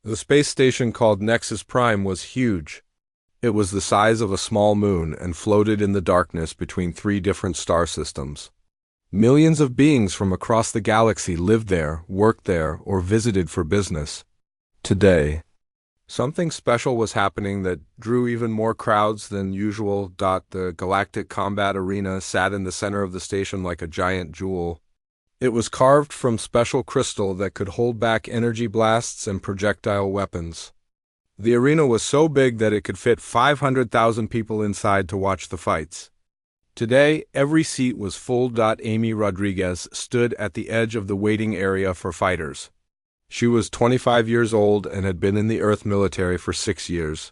The space station called Nexus Prime was huge. It was the size of a small moon and floated in the darkness between three different star systems. Millions of beings from across the galaxy lived there, worked there, or visited for business. Today, something special was happening that drew even more crowds than usual. The Galactic Combat Arena sat in the center of the station like a giant jewel. It was carved from special crystal that could hold back energy blasts and projectile weapons. The arena was so big that it could fit 500,000 people inside to watch the fights. Today, every seat was full. Amy Rodriguez stood at the edge of the waiting area for fighters. She was 25 years old and had been in the Earth military for 6 years.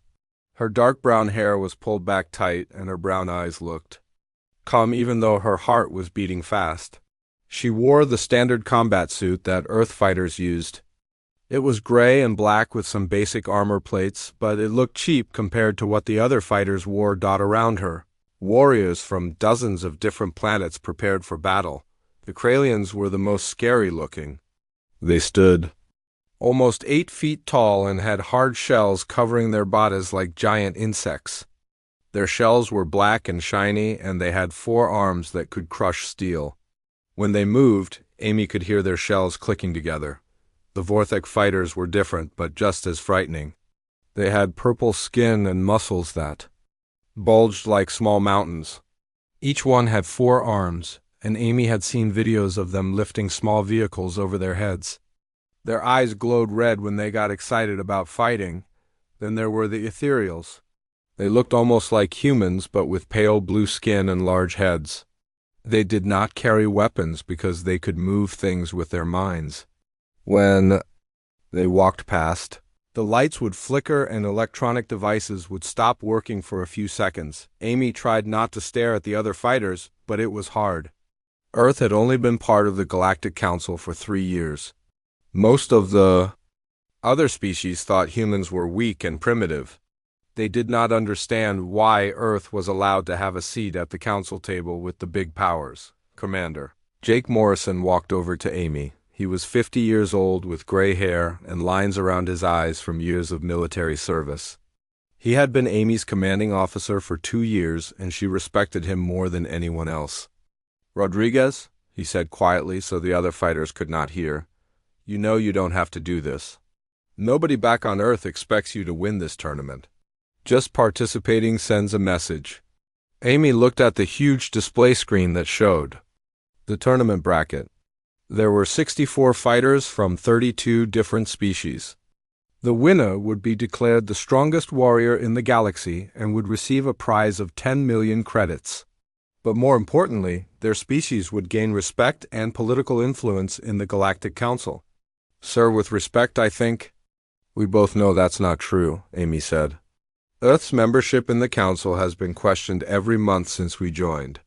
Her dark brown hair was pulled back tight and her brown eyes looked calm even though her heart was beating fast. She wore the standard combat suit that Earth fighters used. It was gray and black with some basic armor plates, but it looked cheap compared to what the other fighters wore. Around her, warriors from dozens of different planets prepared for battle. The Kralians were the most scary looking. They stood almost 8 feet tall and had hard shells covering their bodies like giant insects. Their shells were black and shiny, and they had 4 arms that could crush steel. When they moved, Amy could hear their shells clicking together. The Vorthek fighters were different, but just as frightening. They had purple skin and muscles that bulged like small mountains. Each one had 4 arms, and Amy had seen videos of them lifting small vehicles over their heads. Their eyes glowed red when they got excited about fighting. Then there were the ethereals. They looked almost like humans, but with pale blue skin and large heads. They did not carry weapons because they could move things with their minds. When they walked past, the lights would flicker and electronic devices would stop working for a few seconds. Amy tried not to stare at the other fighters, but it was hard. Earth had only been part of the Galactic Council for 3 years. Most of the other species thought humans were weak and primitive. They did not understand why Earth was allowed to have a seat at the council table with the big powers. Commander Jake Morrison walked over to Amy. He was 50 years old with gray hair and lines around his eyes from years of military service. He had been Amy's commanding officer for 2 years, and she respected him more than anyone else. Rodriguez, he said quietly so the other fighters could not hear, you know you don't have to do this. Nobody back on Earth expects you to win this tournament. Just participating sends a message. Amy looked at the huge display screen that showed the tournament bracket. There were 64 fighters from 32 different species. The winner would be declared the strongest warrior in the galaxy and would receive a prize of 10 million credits. But more importantly, their species would gain respect and political influence in the Galactic Council. Sir, with respect, I think. We both know that's not true, Amy said. Earth's membership in the Council has been questioned every month since we joined.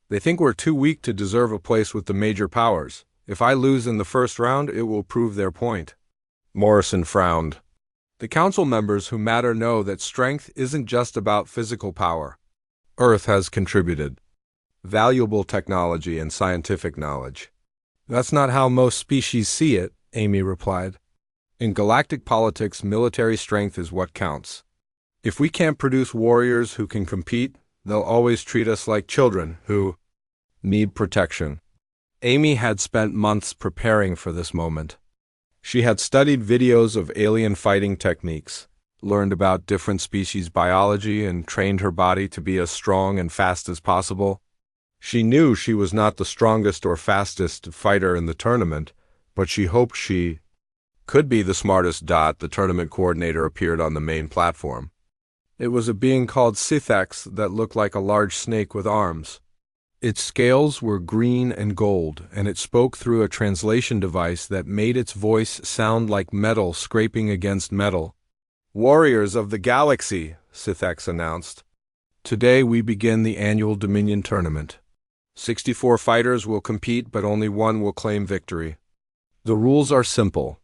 They think we're too weak to deserve a place with the major powers. If I lose in the first round, it will prove their point. Morrison frowned. The Council members who matter know that strength isn't just about physical power. Earth has contributed valuable technology and scientific knowledge. That's not how most species see it, Amy replied. In galactic politics, military strength is what counts. If we can't produce warriors who can compete, they'll always treat us like children who need protection. Amy had spent months preparing for this moment. She had studied videos of alien fighting techniques, learned about different species biology, and trained her body to be as strong and fast as possible. She knew she was not the strongest or fastest fighter in the tournament, but she hoped she could be the smartest. The tournament coordinator appeared on the main platform. It was a being called Scythex that looked like a large snake with arms. Its scales were green and gold, and it spoke through a translation device that made its voice sound like metal scraping against metal. Warriors of the galaxy, Scythex announced. Today we begin the annual Dominion tournament. 64 fighters will compete, but only one will claim victory. The rules are simple.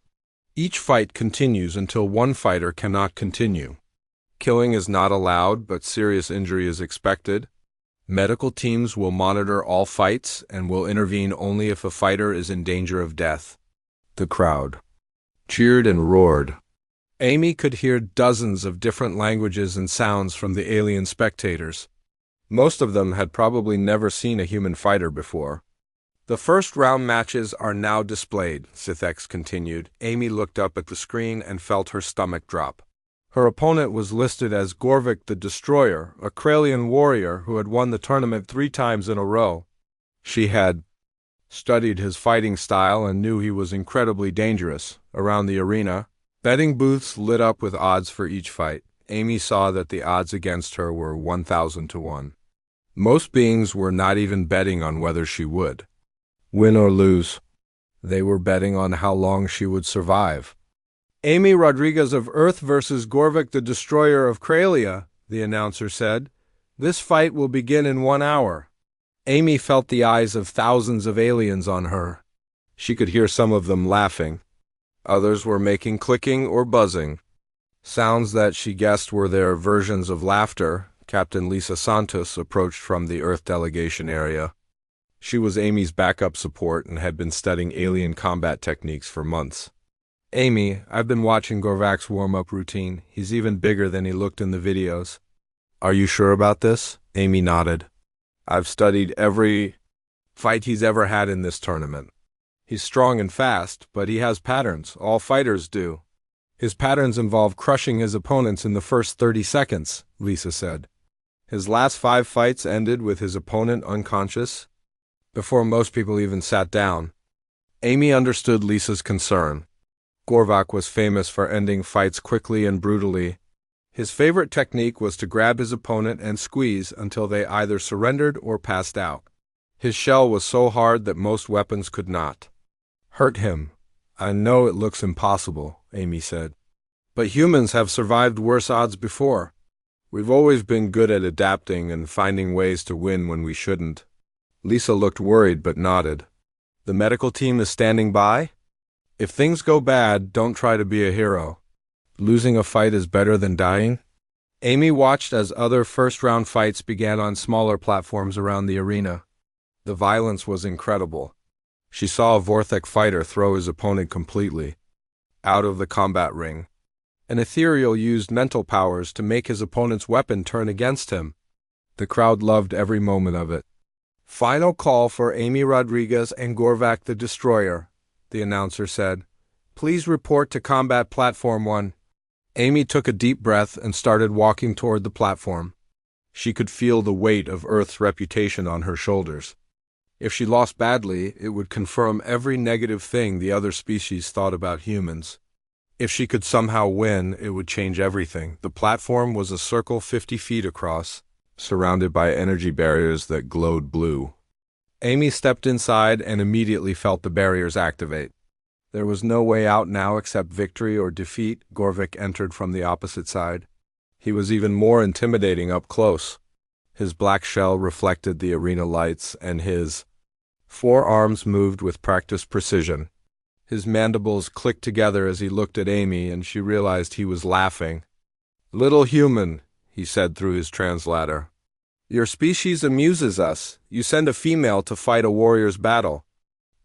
Each fight continues until one fighter cannot continue. Killing is not allowed, but serious injury is expected. Medical teams will monitor all fights and will intervene only if a fighter is in danger of death. The crowd cheered and roared. Amy could hear dozens of different languages and sounds from the alien spectators. Most of them had probably never seen a human fighter before. The first round matches are now displayed, Sithx continued. Amy looked up at the screen and felt her stomach drop. Her opponent was listed as Gorvik the Destroyer, a Kralian warrior who had won the tournament 3 times in a row. She had studied his fighting style and knew he was incredibly dangerous. Around the arena, betting booths lit up with odds for each fight. Amy saw that the odds against her were 1,000 to 1. Most beings were not even betting on whether she would win or lose. They were betting on how long she would survive. Amy Rodriguez of Earth versus Gorvik the Destroyer of Kralia, the announcer said. This fight will begin in 1 hour. Amy felt the eyes of thousands of aliens on her. She could hear some of them laughing. Others were making clicking or buzzing. Sounds that she guessed were their versions of laughter. Captain Lisa Santos approached from the Earth delegation area. She was Amy's backup support and had been studying alien combat techniques for months. Amy, I've been watching Gorvak's warm-up routine. He's even bigger than he looked in the videos. Are you sure about this? Amy nodded. I've studied every fight he's ever had in this tournament. He's strong and fast, but he has patterns. All fighters do. His patterns involve crushing his opponents in the first 30 seconds, Lisa said. His last 5 fights ended with his opponent unconscious before most people even sat down. Amy understood Lisa's concern. Gorvak was famous for ending fights quickly and brutally. His favorite technique was to grab his opponent and squeeze until they either surrendered or passed out. His shell was so hard that most weapons could not hurt him. I know it looks impossible, Amy said. But humans have survived worse odds before. We've always been good at adapting and finding ways to win when we shouldn't. Lisa looked worried but nodded. The medical team is standing by? If things go bad, don't try to be a hero. Losing a fight is better than dying. Amy watched as other first-round fights began on smaller platforms around the arena. The violence was incredible. She saw a Vorthek fighter throw his opponent completely out of the combat ring. An ethereal used mental powers to make his opponent's weapon turn against him. The crowd loved every moment of it. Final call for Amy Rodriguez and Gorvak the Destroyer, the announcer said. Please report to Combat Platform 1. Amy took a deep breath and started walking toward the platform. She could feel the weight of Earth's reputation on her shoulders. If she lost badly, it would confirm every negative thing the other species thought about humans. If she could somehow win, it would change everything. The platform was a circle 50 feet across, surrounded by energy barriers that glowed blue. Amy stepped inside and immediately felt the barriers activate. There was no way out now except victory or defeat. Gorvik entered from the opposite side. He was even more intimidating up close. His black shell reflected the arena lights, and his forearms moved with practiced precision. His mandibles clicked together as he looked at Amy, and she realized he was laughing. "Little human," he said through his translator. "Your species amuses us. You send a female to fight a warrior's battle.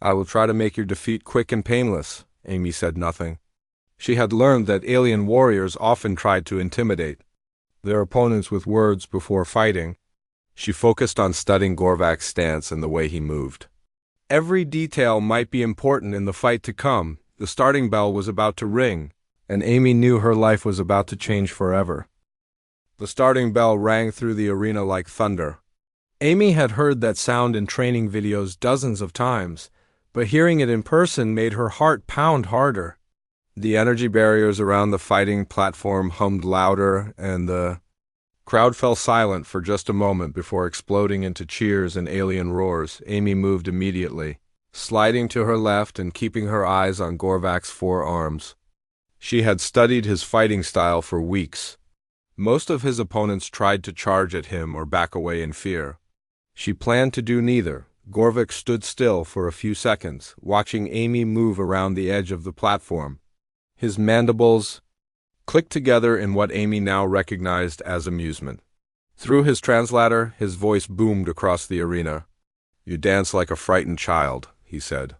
I will try to make your defeat quick and painless." Amy said nothing. She had learned that alien warriors often tried to intimidate their opponents with words before fighting. She focused on studying Gorvak's stance and the way he moved. Every detail might be important in the fight to come. The starting bell was about to ring, and Amy knew her life was about to change forever. The starting bell rang through the arena like thunder. Amy had heard that sound in training videos dozens of times, but hearing it in person made her heart pound harder. The energy barriers around the fighting platform hummed louder, and the crowd fell silent for just a moment before exploding into cheers and alien roars. Amy moved immediately, sliding to her left and keeping her eyes on Gorvak's forearms. She had studied his fighting style for weeks. Most of his opponents tried to charge at him or back away in fear. She planned to do neither. Gorvik stood still for a few seconds, watching Amy move around the edge of the platform. His mandibles clicked together in what Amy now recognized as amusement. Through his translator, his voice boomed across the arena. "You dance like a frightened child," he said.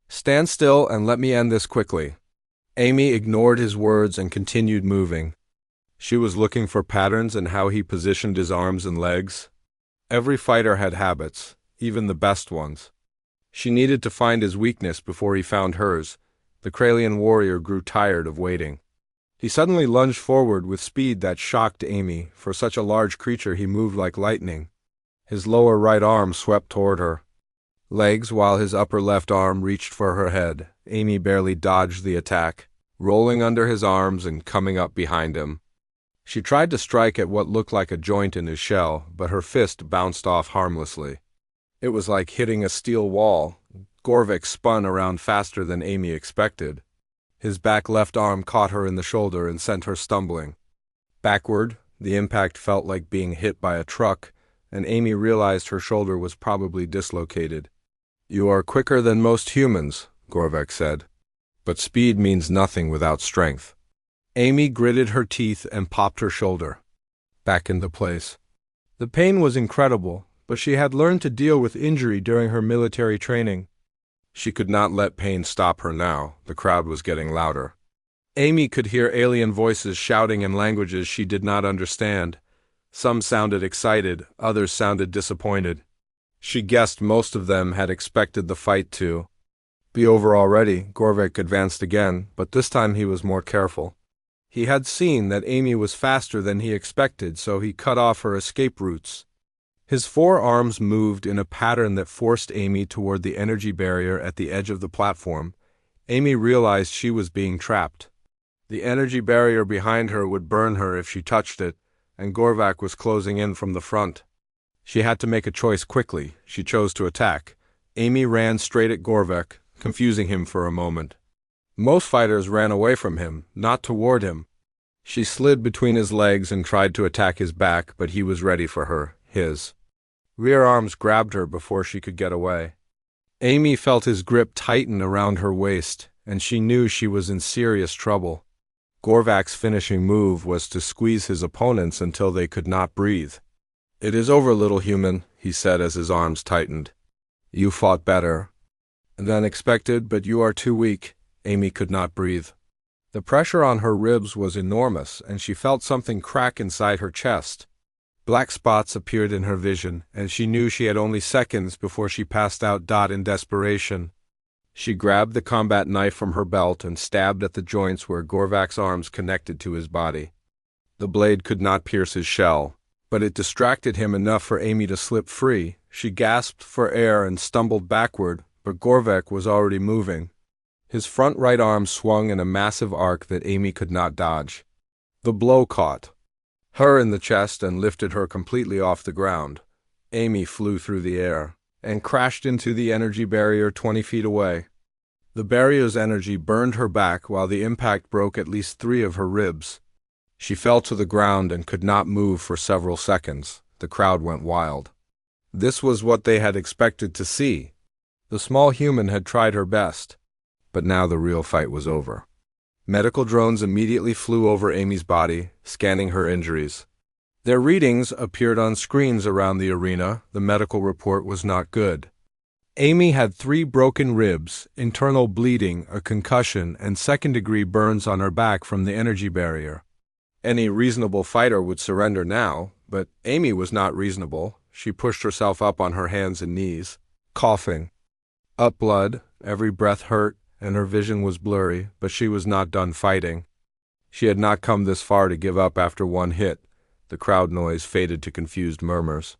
"Stand still and let me end this quickly." Amy ignored his words and continued moving. She was looking for patterns in how he positioned his arms and legs. Every fighter had habits, even the best ones. She needed to find his weakness before he found hers. The Kralian warrior grew tired of waiting. He suddenly lunged forward with speed that shocked Amy. For such a large creature, he moved like lightning. His lower right arm swept toward her legs while his upper left arm reached for her head. Amy barely dodged the attack, rolling under his arms and coming up behind him. She tried to strike at what looked like a joint in his shell, but her fist bounced off harmlessly. It was like hitting a steel wall. Gorvik spun around faster than Amy expected. His back left arm caught her in the shoulder and sent her stumbling backward. The impact felt like being hit by a truck, and Amy realized her shoulder was probably dislocated. "You are quicker than most humans," Gorvik said. "But speed means nothing without strength." Amy gritted her teeth and popped her shoulder back into place. The pain was incredible, but she had learned to deal with injury during her military training. She could not let pain stop her now. The crowd was getting louder. Amy could hear alien voices shouting in languages she did not understand. Some sounded excited, others sounded disappointed. She guessed most of them had expected the fight to be over already. Gorvik advanced again, but this time he was more careful. He had seen that Amy was faster than he expected, so he cut off her escape routes. His forearms moved in a pattern that forced Amy toward the energy barrier at the edge of the platform. Amy realized she was being trapped. The energy barrier behind her would burn her if she touched it, and Gorvik was closing in from the front. She had to make a choice quickly. She chose to attack. Amy ran straight at Gorvik, confusing him for a moment. Most fighters ran away from him, not toward him. She slid between his legs and tried to attack his back, but he was ready for her. His rear arms grabbed her before she could get away. Amy felt his grip tighten around her waist, and she knew she was in serious trouble. Gorvik's finishing move was to squeeze his opponents until they could not breathe. "It is over, little human," he said as his arms tightened. "You fought better than expected, but you are too weak." Amy could not breathe. The pressure on her ribs was enormous, and she felt something crack inside her chest. Black spots appeared in her vision, and she knew she had only seconds before she passed out. In desperation, she grabbed the combat knife from her belt and stabbed at the joints where Gorvik's arms connected to his body. The blade could not pierce his shell, but it distracted him enough for Amy to slip free. She gasped for air and stumbled backward, but Gorvik was already moving. His front right arm swung in a massive arc that Amy could not dodge. The blow caught her in the chest and lifted her completely off the ground. Amy flew through the air and crashed into the energy barrier 20 feet away. The barrier's energy burned her back while the impact broke at least 3 of her ribs. She fell to the ground and could not move for several seconds. The crowd went wild. This was what they had expected to see. The small human had tried her best, but now the real fight was over. Medical drones immediately flew over Amy's body, scanning her injuries. Their readings appeared on screens around the arena. The medical report was not good. Amy had 3 broken ribs, internal bleeding, a concussion, and second-degree burns on her back from the energy barrier. Any reasonable fighter would surrender now, but Amy was not reasonable. She pushed herself up on her hands and knees, coughing up blood. Every breath hurt, and her vision was blurry, but she was not done fighting. She had not come this far to give up after one hit. The crowd noise faded to confused murmurs.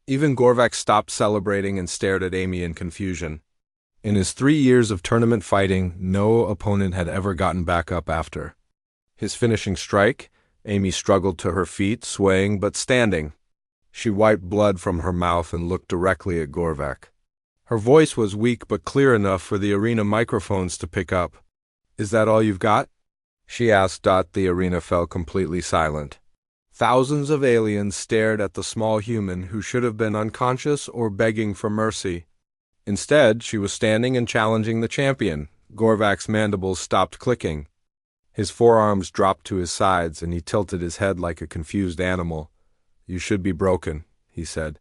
Even Gorvik stopped celebrating and stared at Amy in confusion. In his 3 years of tournament fighting, no opponent had ever gotten back up after his finishing strike. Amy struggled to her feet, swaying but standing. She wiped blood from her mouth and looked directly at Gorvik. Her voice was weak but clear enough for the arena microphones to pick up. "Is that all you've got?" she asked. The arena fell completely silent. Thousands of aliens stared at the small human who should have been unconscious or begging for mercy. Instead, she was standing and challenging the champion. Gorvik's mandibles stopped clicking. His forearms dropped to his sides, and he tilted his head like a confused animal. "You should be broken," he said.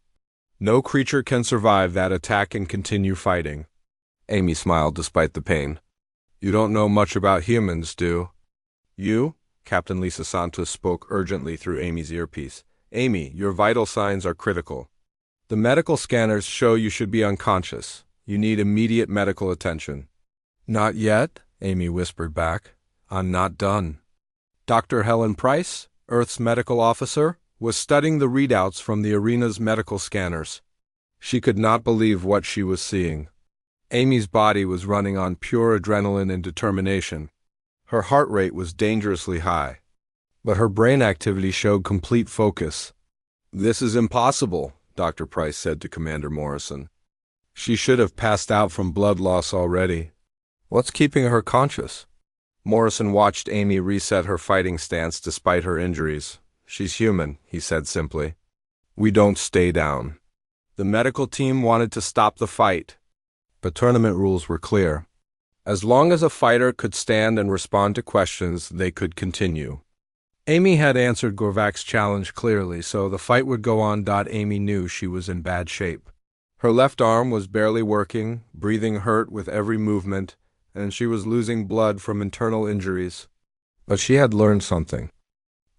"No creature can survive that attack and continue fighting." Amy smiled despite the pain. You don't know much about humans, do you? Captain Lisa Santos spoke urgently through Amy's earpiece. Amy, your vital signs are critical. The medical scanners show you should be unconscious. You need immediate medical attention. Not yet, Amy whispered back. I'm not done. Dr. Helen Price, Earth's medical officer, was studying the readouts from the arena's medical scanners. She could not believe what she was seeing. Amy's body was running on pure adrenaline and determination. Her heart rate was dangerously high, but her brain activity showed complete focus. This is impossible, Dr. Price said to Commander Morrison. She should have passed out from blood loss already. What's keeping her conscious? Morrison watched Amy reset her fighting stance despite her injuries. She's human, he said simply. We don't stay down. The medical team wanted to stop the fight, but tournament rules were clear. As long as a fighter could stand and respond to questions, they could continue. Amy had answered Gorvak's challenge clearly, so the fight would go on. Amy knew she was in bad shape. Her left arm was barely working, breathing hurt with every movement, and she was losing blood from internal injuries. But she had learned something.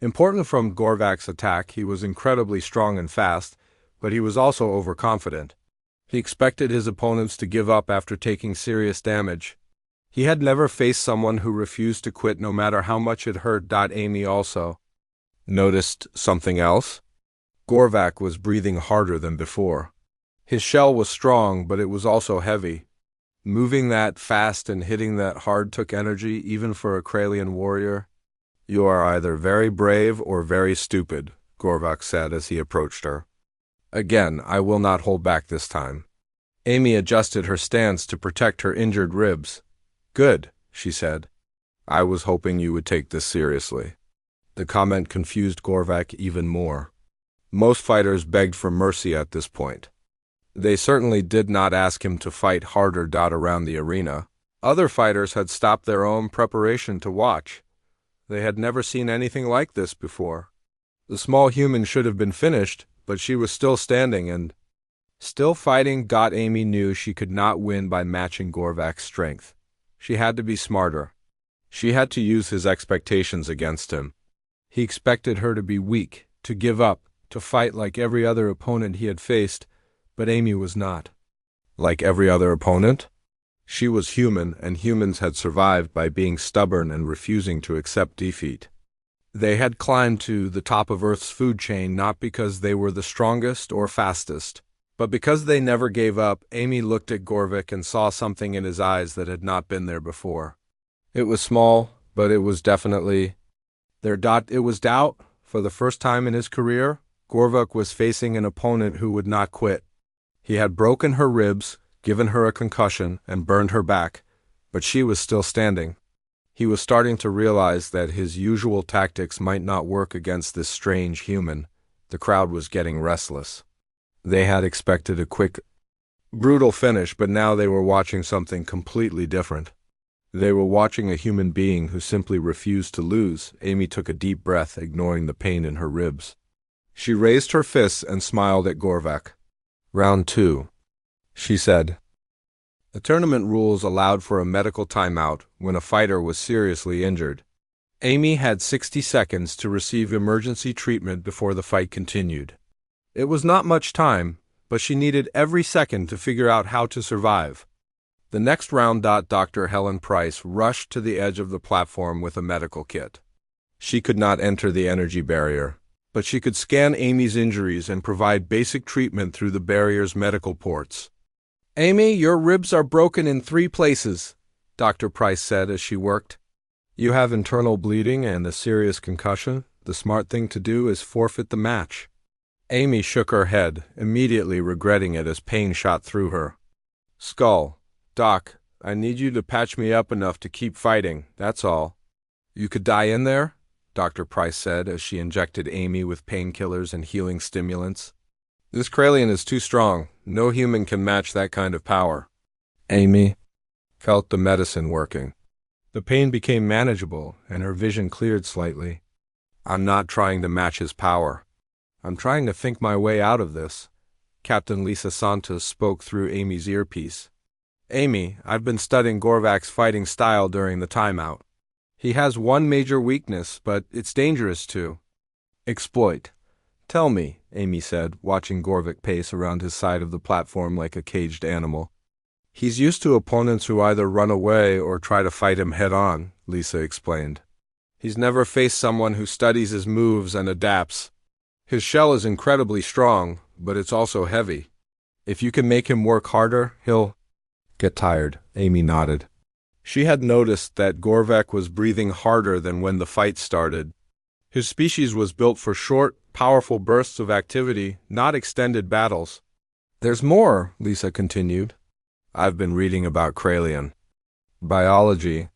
Important from Gorvak's attack, he was incredibly strong and fast, but he was also overconfident. He expected his opponents to give up after taking serious damage. He had never faced someone who refused to quit no matter how much it hurt. Amy also noticed something else. Gorvak was breathing harder than before. His shell was strong, but it was also heavy. Moving that fast and hitting that hard took energy, even for a Kralian warrior. You are either very brave or very stupid, Gorvak said as he approached her. Again, I will not hold back this time. Amy adjusted her stance to protect her injured ribs. Good, she said. I was hoping you would take this seriously. The comment confused Gorvak even more. Most fighters begged for mercy at this point. They certainly did not ask him to fight harder. Around the arena, other fighters had stopped their own preparation to watch. They had never seen anything like this before. The small human should have been finished, but she was still standing and still fighting. Amy knew she could not win by matching Gorvak's strength. She had to be smarter. She had to use his expectations against him. He expected her to be weak, to give up, to fight like every other opponent he had faced, but Amy was not. Like every other opponent? She was human, and humans had survived by being stubborn and refusing to accept defeat. They had climbed to the top of Earth's food chain not because they were the strongest or fastest, but because they never gave up. Amy looked at Gorvak and saw something in his eyes that had not been there before. It was small, but it was definitely there. It was doubt. For the first time in his career, Gorvak was facing an opponent who would not quit. He had broken her ribs, given her a concussion, and burned her back, but she was still standing. He was starting to realize that his usual tactics might not work against this strange human. The crowd was getting restless. They had expected a quick, brutal finish, but now they were watching something completely different. They were watching a human being who simply refused to lose. Amy took a deep breath, ignoring the pain in her ribs. She raised her fists and smiled at Gorvak. Round 2, she said. The tournament rules allowed for a medical timeout when a fighter was seriously injured. Amy had 60 seconds to receive emergency treatment before the fight continued. It was not much time, but she needed every second to figure out how to survive. The next round. Dr. Helen Price rushed to the edge of the platform with a medical kit. She could not enter the energy barrier, but she could scan Amy's injuries and provide basic treatment through the barrier's medical ports. Amy, your ribs are broken in 3 places, Dr. Price said as she worked. You have internal bleeding and a serious concussion. The smart thing to do is forfeit the match. Amy shook her head, immediately regretting it as pain shot through her. Skull, Doc, I need you to patch me up enough to keep fighting, that's all. You could die in there? Dr. Price said as she injected Amy with painkillers and healing stimulants. This Kralian is too strong. No human can match that kind of power. Amy felt the medicine working. The pain became manageable, and her vision cleared slightly. I'm not trying to match his power. I'm trying to think my way out of this. Captain Lisa Santos spoke through Amy's earpiece. Amy, I've been studying Gorvak's fighting style during the timeout. He has one major weakness, but it's dangerous too. Exploit. Tell me, Amy said, watching Gorvak pace around his side of the platform like a caged animal. He's used to opponents who either run away or try to fight him head-on, Lisa explained. He's never faced someone who studies his moves and adapts. His shell is incredibly strong, but it's also heavy. If you can make him work harder, he'll get tired, Amy nodded. She had noticed that Gorvak was breathing harder than when the fight started. His species was built for short, powerful bursts of activity, not extended battles. There's more, Lisa continued. I've been reading about Kralian biology.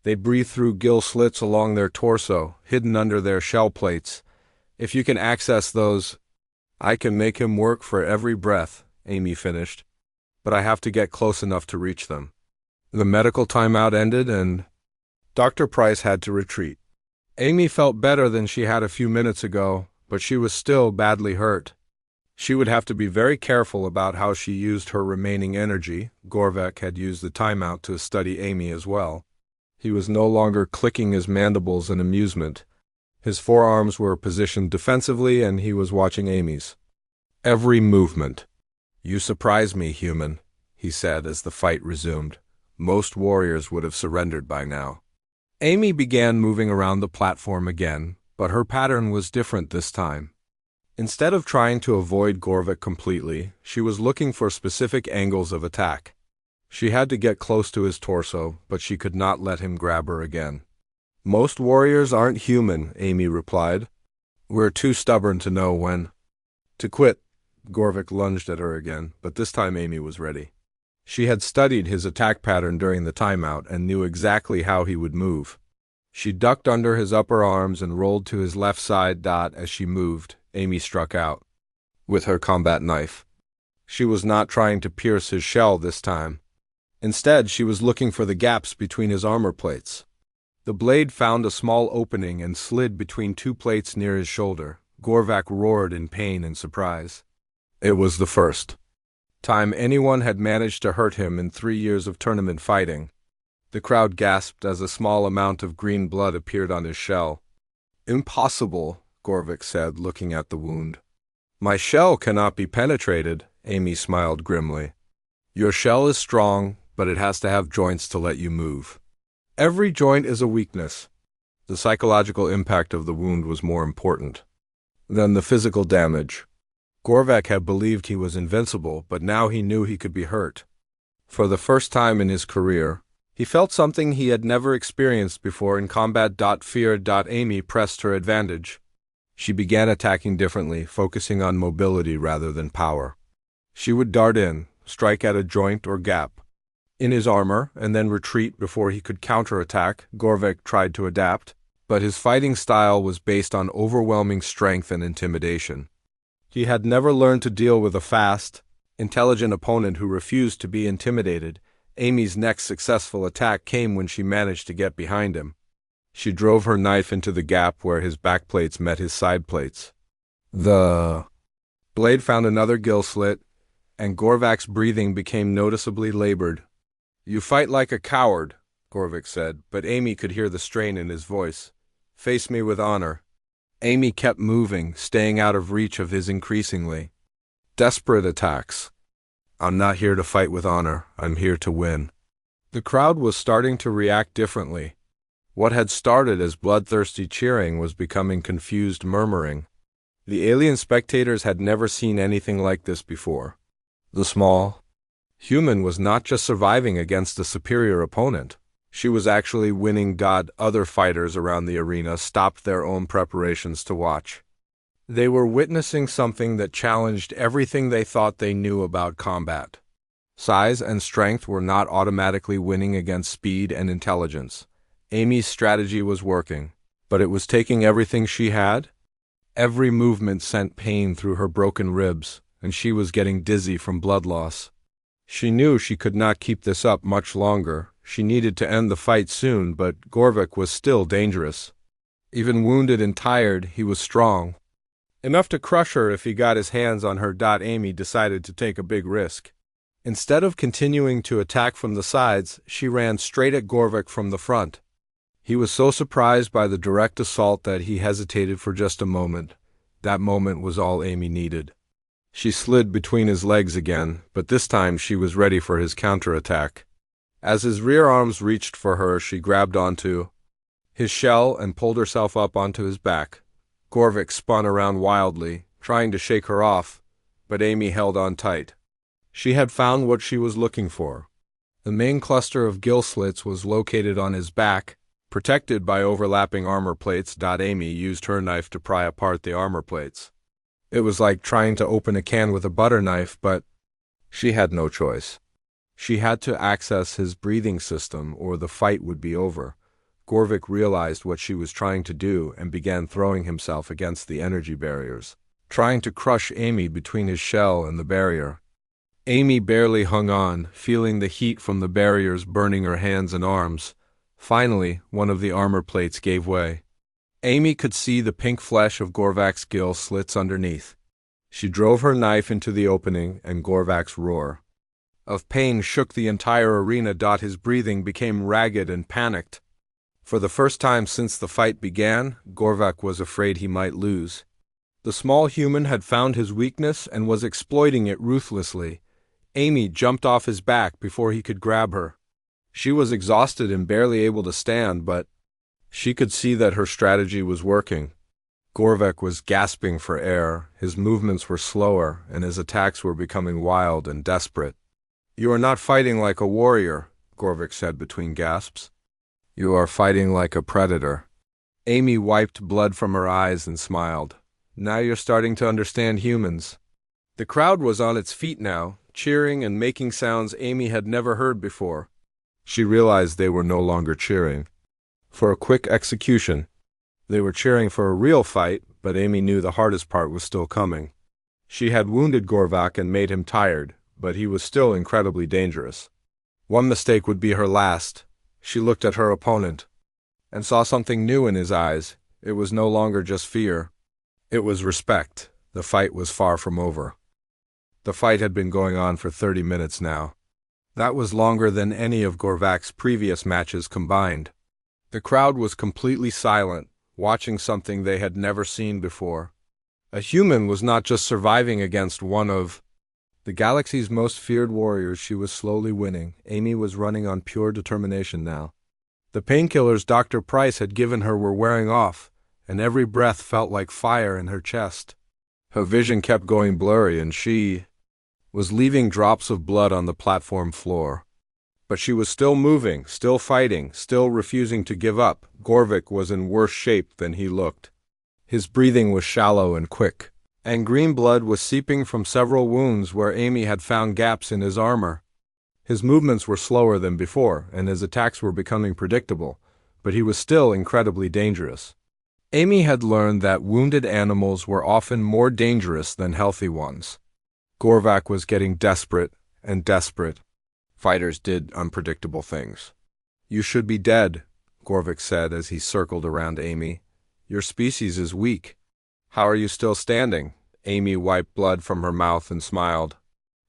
They breathe through gill slits along their torso, hidden under their shell plates. If you can access those, I can make him work for every breath, Amy finished. But I have to get close enough to reach them. The medical timeout ended and Dr. Price had to retreat. Amy felt better than she had a few minutes ago, but she was still badly hurt. She would have to be very careful about how she used her remaining energy. Gorvak had used the timeout to study Amy as well. He was no longer clicking his mandibles in amusement. His forearms were positioned defensively, and he was watching Amy's every movement. You surprise me, human, he said as the fight resumed. Most warriors would have surrendered by now. Amy began moving around the platform again, but her pattern was different this time. Instead of trying to avoid Gorvak completely, she was looking for specific angles of attack. She had to get close to his torso, but she could not let him grab her again. Most warriors aren't human, Amy replied. We're too stubborn to know when to quit. Gorvak lunged at her again, but this time Amy was ready. She had studied his attack pattern during the timeout and knew exactly how he would move. She ducked under his upper arms and rolled to his left side. As she moved, Amy struck out with her combat knife. She was not trying to pierce his shell this time. Instead, she was looking for the gaps between his armor plates. The blade found a small opening and slid between two plates near his shoulder. Gorvak roared in pain and surprise. It was the first time anyone had managed to hurt him in 3 years of tournament fighting. The crowd gasped as a small amount of green blood appeared on his shell. Impossible, Gorvak said, looking at the wound. My shell cannot be penetrated, Amy smiled grimly. Your shell is strong, but it has to have joints to let you move. Every joint is a weakness. The psychological impact of the wound was more important than the physical damage. Gorvak had believed he was invincible, but now he knew he could be hurt. For the first time in his career, he felt something he had never experienced before in combat. Fear. Amy pressed her advantage. She began attacking differently, focusing on mobility rather than power. She would dart in, strike at a joint or gap in his armor, and then retreat before he could counterattack. Gorvak tried to adapt, but his fighting style was based on overwhelming strength and intimidation. He had never learned to deal with a fast, intelligent opponent who refused to be intimidated. Amy's next successful attack came when she managed to get behind him. She drove her knife into the gap where his backplates met his side plates. The blade found another gill slit, and Gorvak's breathing became noticeably labored. You fight like a coward, Gorvak said, but Amy could hear the strain in his voice. Face me with honor. Amy kept moving, staying out of reach of his increasingly desperate attacks. I'm not here to fight with honor, I'm here to win. The crowd was starting to react differently. What had started as bloodthirsty cheering was becoming confused murmuring. The alien spectators had never seen anything like this before. The small human was not just surviving against a superior opponent. She was actually winning. Other fighters around the arena stopped their own preparations to watch. They were witnessing something that challenged everything they thought they knew about combat. Size and strength were not automatically winning against speed and intelligence. Amy's strategy was working, but it was taking everything she had. Every movement sent pain through her broken ribs, and she was getting dizzy from blood loss. She knew she could not keep this up much longer. She needed to end the fight soon, but Gorvak was still dangerous. Even wounded and tired, he was strong. Enough to crush her if he got his hands on her. Amy decided to take a big risk. Instead of continuing to attack from the sides, she ran straight at Gorvik from the front. He was so surprised by the direct assault that he hesitated for just a moment. That moment was all Amy needed. She slid between his legs again, but this time she was ready for his counterattack. As his rear arms reached for her, she grabbed onto his shell and pulled herself up onto his back. Gorvik spun around wildly, trying to shake her off, but Amy held on tight. She had found what she was looking for. The main cluster of gill slits was located on his back, protected by overlapping armor plates. Amy used her knife to pry apart the armor plates. It was like trying to open a can with a butter knife, but she had no choice. She had to access his breathing system or the fight would be over. Gorvik realized what she was trying to do and began throwing himself against the energy barriers, trying to crush Amy between his shell and the barrier. Amy barely hung on, feeling the heat from the barriers burning her hands and arms. Finally, one of the armor plates gave way. Amy could see the pink flesh of Gorvak's gill slits underneath. She drove her knife into the opening, and Gorvak's roar of pain shook the entire arena. His breathing became ragged and panicked. For the first time since the fight began, Gorvak was afraid he might lose. The small human had found his weakness and was exploiting it ruthlessly. Amy jumped off his back before he could grab her. She was exhausted and barely able to stand, but she could see that her strategy was working. Gorvak was gasping for air, his movements were slower, and his attacks were becoming wild and desperate. "You are not fighting like a warrior," Gorvik said between gasps. "You are fighting like a predator." Amy wiped blood from her eyes and smiled. "Now you're starting to understand humans." The crowd was on its feet now, cheering and making sounds Amy had never heard before. She realized they were no longer cheering for a quick execution. They were cheering for a real fight, but Amy knew the hardest part was still coming. She had wounded Gorvak and made him tired, but he was still incredibly dangerous. One mistake would be her last. She looked at her opponent and saw something new in his eyes. It was no longer just fear. It was respect. The fight was far from over. The fight had been going on for 30 minutes now. That was longer than any of Gorvak's previous matches combined. The crowd was completely silent, watching something they had never seen before. A human was not just surviving against one of the galaxy's most feared warriors. She was slowly winning. Amy was running on pure determination now. The painkillers Dr. Price had given her were wearing off, and every breath felt like fire in her chest. Her vision kept going blurry, and she was leaving drops of blood on the platform floor. But she was still moving, still fighting, still refusing to give up. Gorvik was in worse shape than he looked. His breathing was shallow and quick, and green blood was seeping from several wounds where Amy had found gaps in his armor. His movements were slower than before, and his attacks were becoming predictable, but he was still incredibly dangerous. Amy had learned that wounded animals were often more dangerous than healthy ones. Gorvak was getting desperate and desperate. Fighters did unpredictable things. "You should be dead," Gorvik said as he circled around Amy. "Your species is weak. How are you still standing?" Amy wiped blood from her mouth and smiled.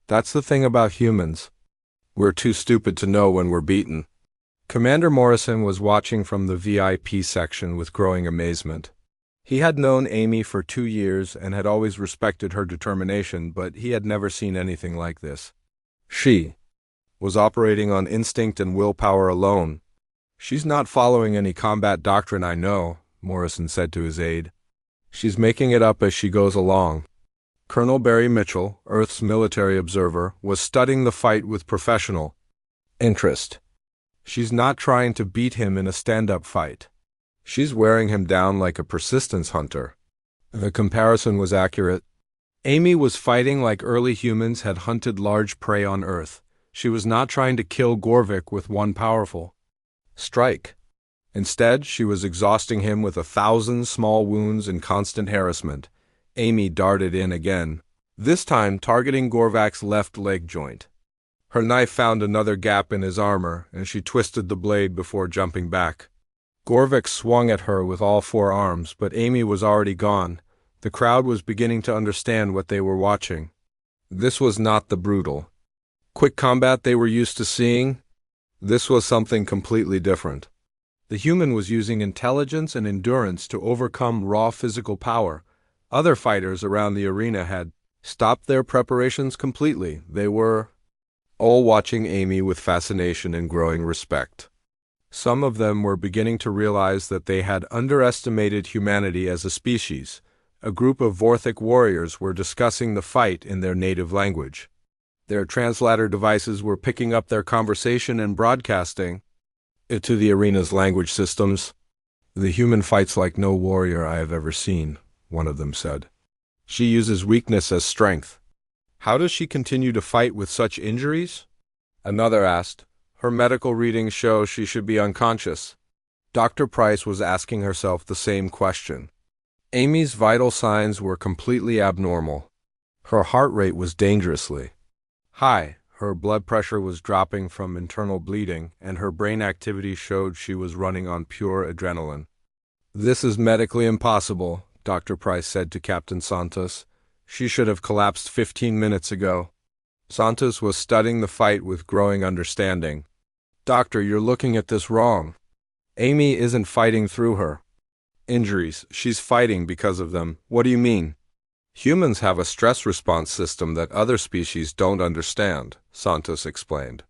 "That's the thing about humans. We're too stupid to know when we're beaten." Commander Morrison was watching from the VIP section with growing amazement. He had known Amy for 2 years and had always respected her determination, but he had never seen anything like this. She was operating on instinct and willpower alone. "She's not following any combat doctrine, I know," Morrison said to his aide. "She's making it up as she goes along." Colonel Barry Mitchell, Earth's military observer, was studying the fight with professional interest. "She's not trying to beat him in a stand-up fight. She's wearing him down like a persistence hunter." The comparison was accurate. Amy was fighting like early humans had hunted large prey on Earth. She was not trying to kill Gorvik with one powerful strike. Instead, she was exhausting him with 1,000 small wounds and constant harassment. Amy darted in again, this time targeting Gorvak's left leg joint. Her knife found another gap in his armor, and she twisted the blade before jumping back. Gorvik swung at her with all 4 arms, but Amy was already gone. The crowd was beginning to understand what they were watching. This was not the brutal quick combat they were used to seeing? This was something completely different. The human was using intelligence and endurance to overcome raw physical power. Other fighters around the arena had stopped their preparations completely. They were all watching Amy with fascination and growing respect. Some of them were beginning to realize that they had underestimated humanity as a species. A group of Vorthic warriors were discussing the fight in their native language. Their translator devices were picking up their conversation and broadcasting it to the arena's language systems. "The human fights like no warrior I have ever seen," one of them said. "She uses weakness as strength. How does she continue to fight with such injuries?" Another asked. "Her medical readings show she should be unconscious." Dr. Price was asking herself the same question. Amy's vital signs were completely abnormal. Her heart rate was dangerously high, her blood pressure was dropping from internal bleeding, and her brain activity showed she was running on pure adrenaline. "This is medically impossible," Dr. Price said to Captain Santos. "She should have collapsed 15 minutes ago." Santos was studying the fight with growing understanding. "Doctor, you're looking at this wrong. Amy isn't fighting through her injuries. She's fighting because of them." "What do you mean?" "Humans have a stress response system that other species don't understand," Santos explained.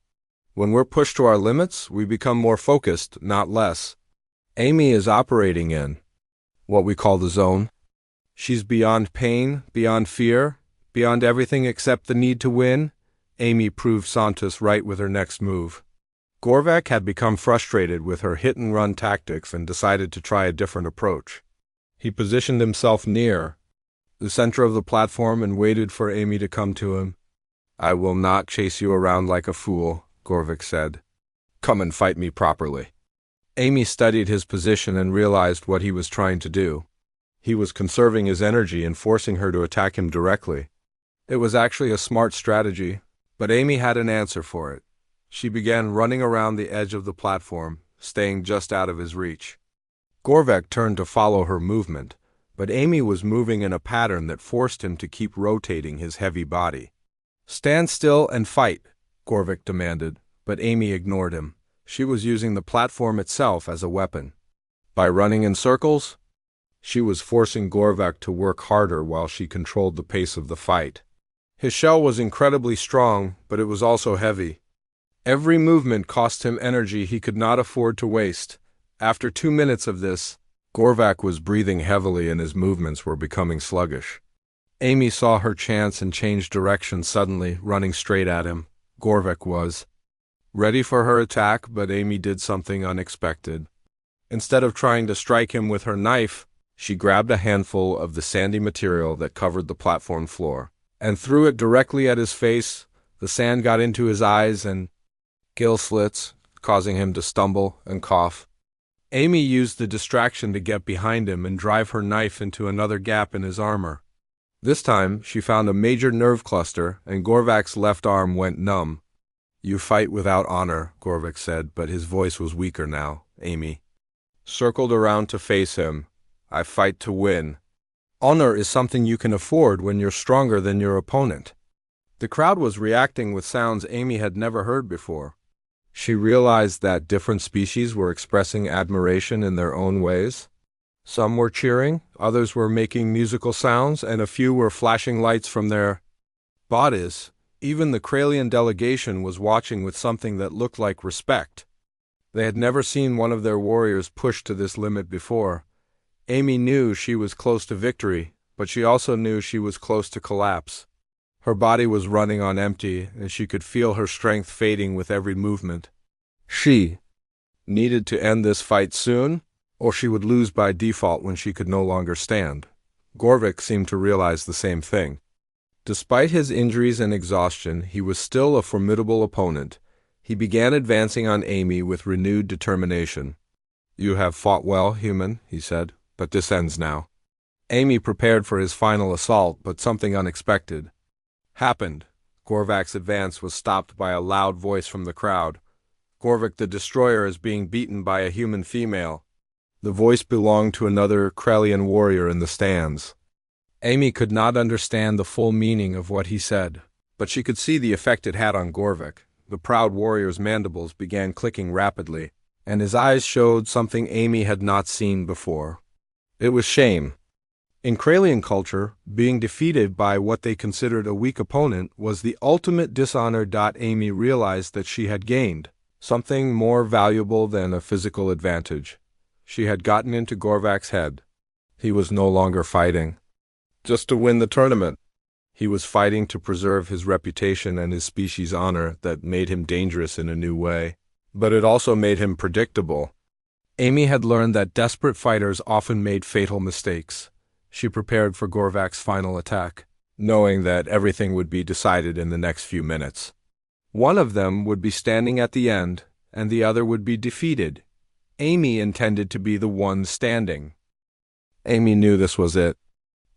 "When we're pushed to our limits, we become more focused, not less. Amy is operating in what we call the zone. She's beyond pain, beyond fear, beyond everything except the need to win." Amy proved Santos right with her next move. Gorvak had become frustrated with her hit-and-run tactics and decided to try a different approach. He positioned himself near the center of the platform and waited for Amy to come to him. "I will not chase you around like a fool," Gorvik said. "Come and fight me properly." Amy studied his position and realized what he was trying to do. He was conserving his energy and forcing her to attack him directly. It was actually a smart strategy, but Amy had an answer for it. She began running around the edge of the platform, staying just out of his reach. Gorvek turned to follow her movement, but Amy was moving in a pattern that forced him to keep rotating his heavy body. "Stand still and fight," Gorvik demanded, but Amy ignored him. She was using the platform itself as a weapon. By running in circles, she was forcing Gorvak to work harder while she controlled the pace of the fight. His shell was incredibly strong, but it was also heavy. Every movement cost him energy he could not afford to waste. After 2 minutes of this, Gorvak was breathing heavily and his movements were becoming sluggish. Amy saw her chance and changed direction suddenly, running straight at him. Gorvak was ready for her attack, but Amy did something unexpected. Instead of trying to strike him with her knife, she grabbed a handful of the sandy material that covered the platform floor and threw it directly at his face. The sand got into his eyes and gill slits, causing him to stumble and cough. Amy used the distraction to get behind him and drive her knife into another gap in his armor. This time, she found a major nerve cluster, and Gorvak's left arm went numb. "You fight without honor," Gorvak said, but his voice was weaker now. Amy circled around to face him. "I fight to win. Honor is something you can afford when you're stronger than your opponent." The crowd was reacting with sounds Amy had never heard before. She realized that different species were expressing admiration in their own ways. Some were cheering, others were making musical sounds, and a few were flashing lights from their bodies. Even the Kralian delegation was watching with something that looked like respect. They had never seen one of their warriors pushed to this limit before. Amy knew she was close to victory, but she also knew she was close to collapse. Her body was running on empty, and she could feel her strength fading with every movement. She needed to end this fight soon, or she would lose by default when she could no longer stand. Gorvik seemed to realize the same thing. Despite his injuries and exhaustion, he was still a formidable opponent. He began advancing on Amy with renewed determination. "You have fought well, human," he said, "but this ends now." Amy prepared for his final assault, but something unexpected happened. Gorvak's advance was stopped by a loud voice from the crowd. "Gorvik the Destroyer is being beaten by a human female." The voice belonged to another Kralian warrior in the stands. Amy could not understand the full meaning of what he said, But she could see the effect it had on Gorvik. The proud warrior's mandibles began clicking rapidly, and his eyes showed something Amy had not seen before. It was shame. In Kralian culture, being defeated by what they considered a weak opponent was the ultimate dishonor. Amy realized that she had gained something more valuable than a physical advantage. She had gotten into Gorvak's head. He was no longer fighting just to win the tournament. He was fighting to preserve his reputation and his species' honor. That made him dangerous in a new way. But it also made him predictable. Amy had learned that desperate fighters often made fatal mistakes. She prepared for Gorvak's final attack, knowing that everything would be decided in the next few minutes. One of them would be standing at the end, and the other would be defeated. Amy intended to be the one standing. Amy knew this was it.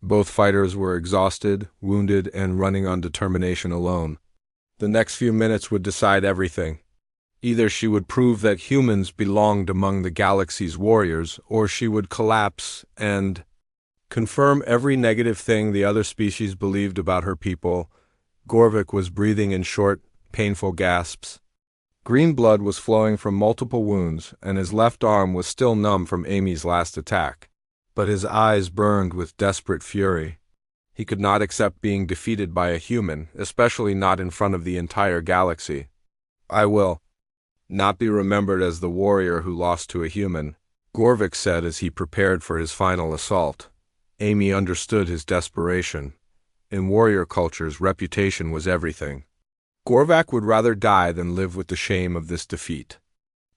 Both fighters were exhausted, wounded, and running on determination alone. The next few minutes would decide everything. Either she would prove that humans belonged among the galaxy's warriors, or she would collapse and confirm every negative thing the other species believed about her people. Gorvik was breathing in short, painful gasps. Green blood was flowing from multiple wounds, and his left arm was still numb from Amy's last attack. But his eyes burned with desperate fury. He could not accept being defeated by a human, especially not in front of the entire galaxy. "I will not be remembered as the warrior who lost to a human," Gorvik said as he prepared for his final assault. Amy understood his desperation. In warrior cultures, reputation was everything. Gorvak would rather die than live with the shame of this defeat.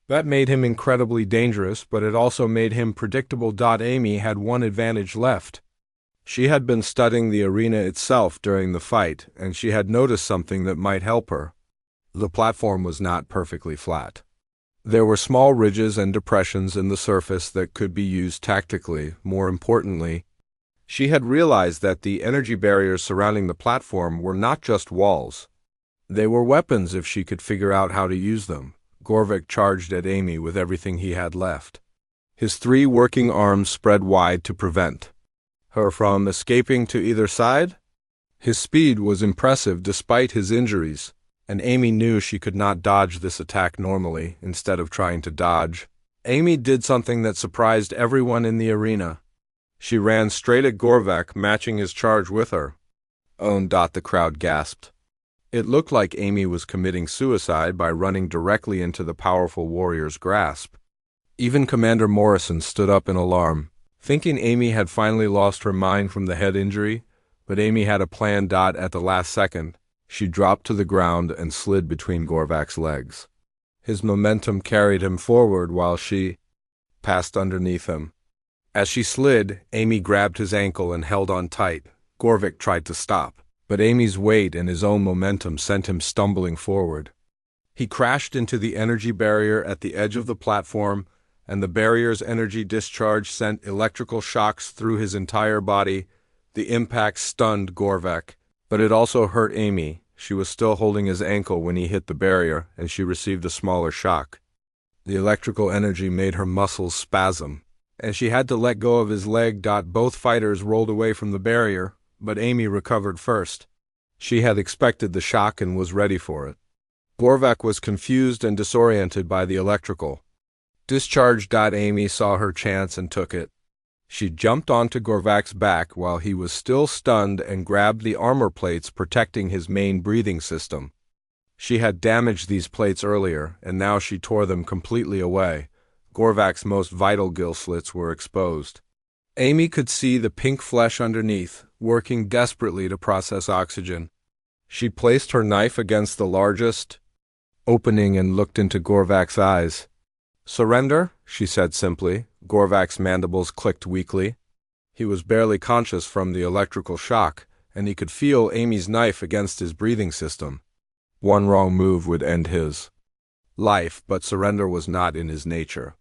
That made him incredibly dangerous, but it also made him predictable. Amy had one advantage left. She had been studying the arena itself during the fight, and she had noticed something that might help her. The platform was not perfectly flat. There were small ridges and depressions in the surface that could be used tactically. More importantly, she had realized that the energy barriers surrounding the platform were not just walls. They were weapons if she could figure out how to use them. Gorvik charged at Amy with everything he had left. His 3 working arms spread wide to prevent her from escaping to either side. His speed was impressive despite his injuries, and Amy knew she could not dodge this attack normally. Instead of trying to dodge, Amy did something that surprised everyone in the arena. She ran straight at Gorvak, matching his charge with her. "Oh!" The crowd gasped. It looked like Amy was committing suicide by running directly into the powerful warrior's grasp. Even Commander Morrison stood up in alarm, thinking Amy had finally lost her mind from the head injury, but Amy had a plan. At the last second, she dropped to the ground and slid between Gorvak's legs. His momentum carried him forward while she passed underneath him. As she slid, Amy grabbed his ankle and held on tight. Gorvik tried to stop, but Amy's weight and his own momentum sent him stumbling forward. He crashed into the energy barrier at the edge of the platform, and the barrier's energy discharge sent electrical shocks through his entire body. The impact stunned Gorvik, but it also hurt Amy. She was still holding his ankle when he hit the barrier, and she received a smaller shock. The electrical energy made her muscles spasm, and she had to let go of his leg. Both fighters rolled away from the barrier, but Amy recovered first. She had expected the shock and was ready for it. Gorvak was confused and disoriented by the electrical discharge. Amy saw her chance and took it. She jumped onto Gorvak's back while he was still stunned and grabbed the armor plates protecting his main breathing system. She had damaged these plates earlier, and now she tore them completely away. Gorvak's most vital gill slits were exposed. Amy could see the pink flesh underneath, working desperately to process oxygen. She placed her knife against the largest opening and looked into Gorvak's eyes. "Surrender," she said simply. Gorvak's mandibles clicked weakly. He was barely conscious from the electrical shock, and he could feel Amy's knife against his breathing system. One wrong move would end his life, but surrender was not in his nature.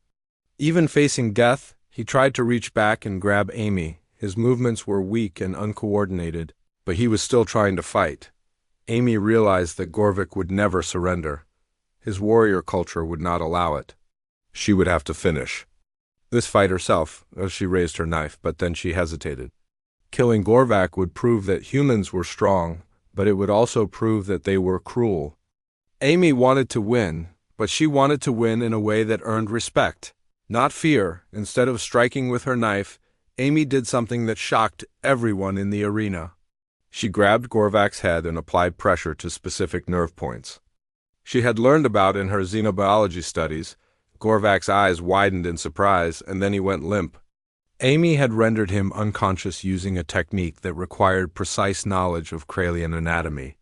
Even facing death, he tried to reach back and grab Amy. His movements were weak and uncoordinated, but he was still trying to fight. Amy realized that Gorvik would never surrender. His warrior culture would not allow it. She would have to finish this fight herself, as she raised her knife, but then she hesitated. Killing Gorvak would prove that humans were strong, but it would also prove that they were cruel. Amy wanted to win, but she wanted to win in a way that earned respect, not fear. Instead of striking with her knife, Amy did something that shocked everyone in the arena. She grabbed Gorvak's head and applied pressure to specific nerve points she had learned about in her xenobiology studies. Gorvak's eyes widened in surprise, and then he went limp. Amy had rendered him unconscious using a technique that required precise knowledge of Kralian anatomy.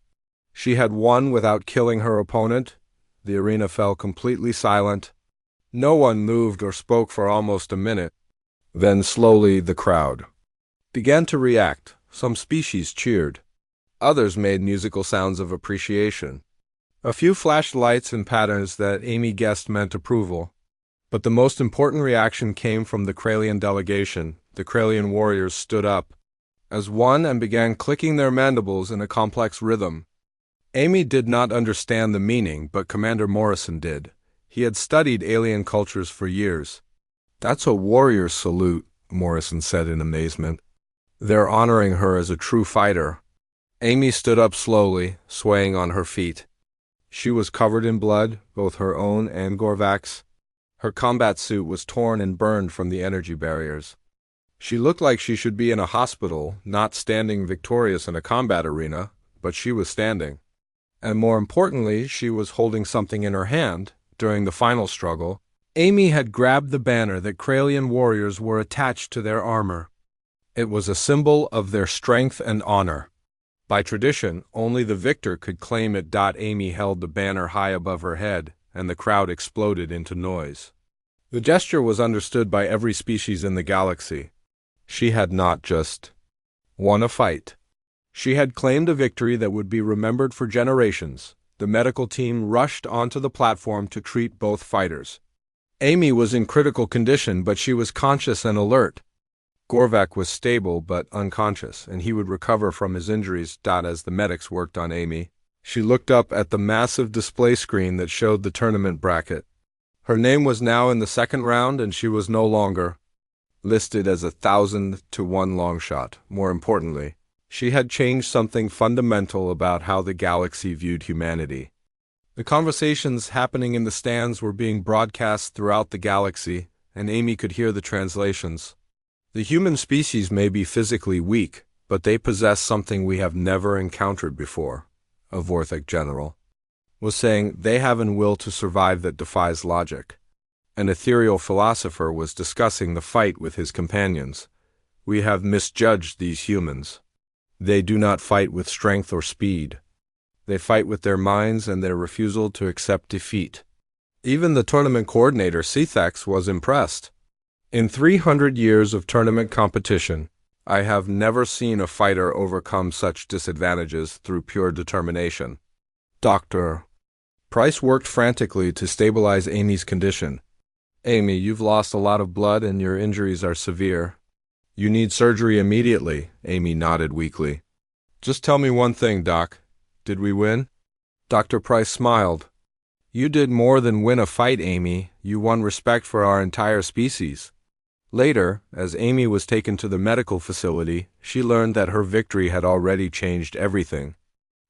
She had won without killing her opponent. The arena fell completely silent. No one moved or spoke for almost a minute. Then slowly the crowd began to react. Some species cheered. Others made musical sounds of appreciation. A few flashed lights and patterns that Amy guessed meant approval. But the most important reaction came from the Kralian delegation. The Kralian warriors stood up as one and began clicking their mandibles in a complex rhythm. Amy did not understand the meaning, but Commander Morrison did. He had studied alien cultures for years. "That's a warrior salute," Morrison said in amazement. "They're honoring her as a true fighter." Amy stood up slowly, swaying on her feet. She was covered in blood, both her own and Gorvak's. Her combat suit was torn and burned from the energy barriers. She looked like she should be in a hospital, not standing victorious in a combat arena, but she was standing. And more importantly, she was holding something in her hand. During the final struggle, Amy had grabbed the banner that Kralian warriors were attached to their armor. It was a symbol of their strength and honor. By tradition, only the victor could claim it. Amy held the banner high above her head, and the crowd exploded into noise. The gesture was understood by every species in the galaxy. She had not just won a fight. She had claimed a victory that would be remembered for generations. The medical team rushed onto the platform to treat both fighters. Amy was in critical condition, but she was conscious and alert. Gorvak was stable but unconscious, and he would recover from his injuries. As the medics worked on Amy, she looked up at the massive display screen that showed the tournament bracket. Her name was now in the second round, and she was no longer listed as 1,000-to-1 longshot. More importantly, she had changed something fundamental about how the galaxy viewed humanity. The conversations happening in the stands were being broadcast throughout the galaxy, and Amy could hear the translations. "The human species may be physically weak, but they possess something we have never encountered before," a Vorthik general was saying. "They have a will to survive that defies logic." An ethereal philosopher was discussing the fight with his companions. "We have misjudged these humans. They do not fight with strength or speed. They fight with their minds and their refusal to accept defeat." Even the tournament coordinator, Cethex, was impressed. "In 300 years of tournament competition, I have never seen a fighter overcome such disadvantages through pure determination." Dr. Price worked frantically to stabilize Amy's condition. "Amy, you've lost a lot of blood and your injuries are severe. You need surgery immediately." Amy nodded weakly. "Just tell me one thing, Doc. Did we win?" Dr. Price smiled. "You did more than win a fight, Amy. You won respect for our entire species." Later, as Amy was taken to the medical facility, she learned that her victory had already changed everything.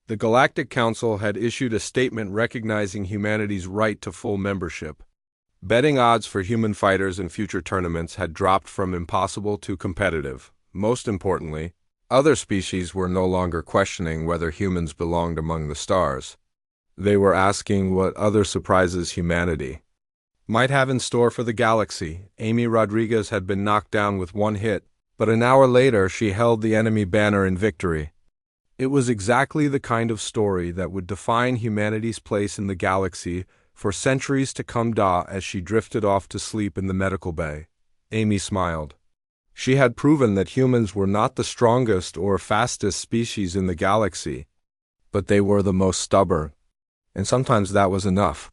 The Galactic Council had issued a statement recognizing humanity's right to full membership. Betting odds for human fighters in future tournaments had dropped from impossible to competitive. Most importantly, other species were no longer questioning whether humans belonged among the stars. They were asking what other surprises humanity might have in store for the galaxy. Amy Rodriguez had been knocked down with one hit, but an hour later she held the enemy banner in victory. It was exactly the kind of story that would define humanity's place in the galaxy for centuries to come. As she drifted off to sleep in the medical bay, Amy smiled. She had proven that humans were not the strongest or fastest species in the galaxy, but they were the most stubborn, and sometimes that was enough.